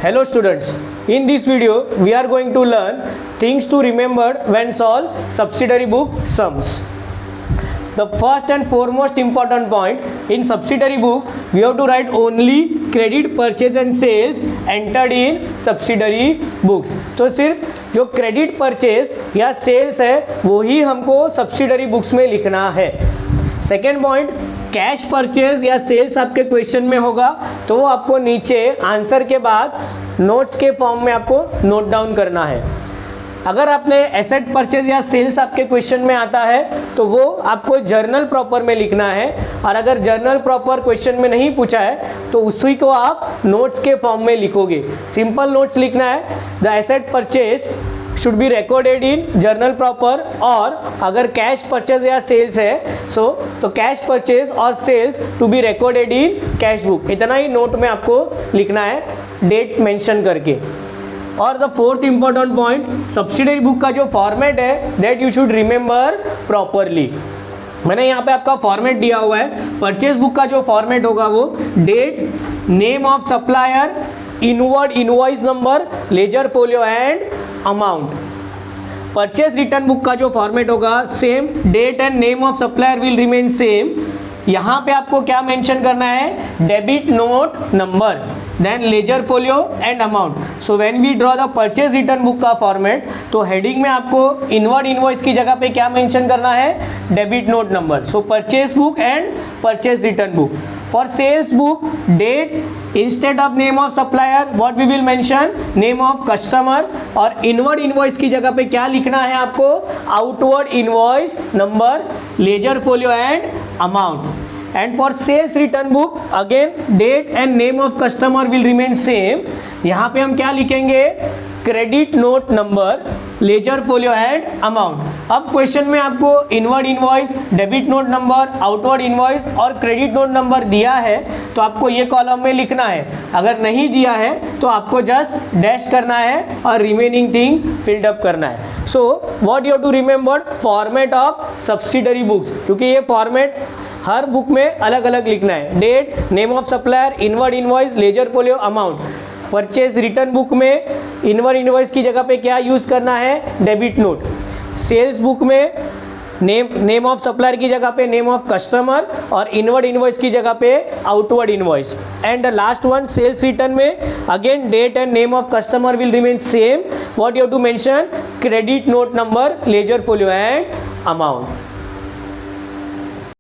Hello students, in this video we are going to learn things to remember when solve subsidiary book sums. The first and foremost important point in subsidiary book, we have to write only credit, purchase and sales entered in subsidiary books. तो सिर्फ जो credit purchase या sales है वो ही हमको subsidiary books में लिखना है. सेकेंड पॉइंट, कैश परचेज या सेल्स आपके क्वेश्चन में होगा तो वो आपको नीचे आंसर के बाद नोट्स के फॉर्म में आपको नोट डाउन करना है. अगर आपने एसेट परचेज या सेल्स आपके क्वेश्चन में आता है तो वो आपको जर्नल प्रॉपर में लिखना है, और अगर जर्नल प्रॉपर क्वेश्चन में नहीं पूछा है तो उसी को आप नोट्स के फॉर्म में लिखोगे. सिंपल नोट्स लिखना है, the asset purchase should be recorded in journal proper, और अगर कैश परचेज या सेल्स है तो कैश परचेज और sales to be recorded in cash book. इतना ही नोट में आपको लिखना है डेट मेंशन करके. और the fourth important point, subsidiary book का जो फॉर्मेट है that you should remember properly. मैंने यहाँ पे आपका फॉर्मेट दिया हुआ है. परचेज बुक का जो फॉर्मेट होगा वो date, name of supplier, inward invoice number, ledger folio and amount. Purchase return book का जो फॉर्मेट होगा same, date and name of supplier will remain same. यहाँ पे आपको क्या मेंशन करना है, debit note number, then ledger folio and amount. So when we draw the purchase return book का फॉर्मेट तो हेडिंग में आपको इनवर्ड इनवॉइस की जगह पे क्या मेंशन करना है, debit note number. So purchase book and purchase return book. For sales book, date, instead of name of supplier, what we will mention, name of customer. और inward invoice की जगह पे क्या लिखना है आपको, outward invoice number, ledger folio and amount. And for sales return book, again date and name of customer will remain same. यहाँ पे हम क्या लिखेंगे, credit note number, ledger folio and amount. अब क्वेश्चन में आपको inward invoice, debit note number, outward invoice और credit note number दिया है तो आपको ये कॉलम में लिखना है. अगर नहीं दिया है तो आपको जस्ट डैश करना है और रिमेनिंग थिंग फिल्ड अप करना है. So what you have to remember, format of subsidiary books, क्योंकि ये फॉर्मेट हर बुक में अलग अलग लिखना है. Date, name of supplier, inward invoice, ledger folio, amount. Purchase return book में इनवर्ड इनवॉइस की जगह पे क्या यूज़ करना है, डेबिट नोट. सेल्स बुक में नेम ऑफ सप्लायर की जगह पे नेम ऑफ कस्टमर, और इनवर्ड इनवॉइस की जगह पे outward invoice. And the last one, sales return में again date and name of customer will remain same. What you have to mention, credit note number, ledger folio and amount.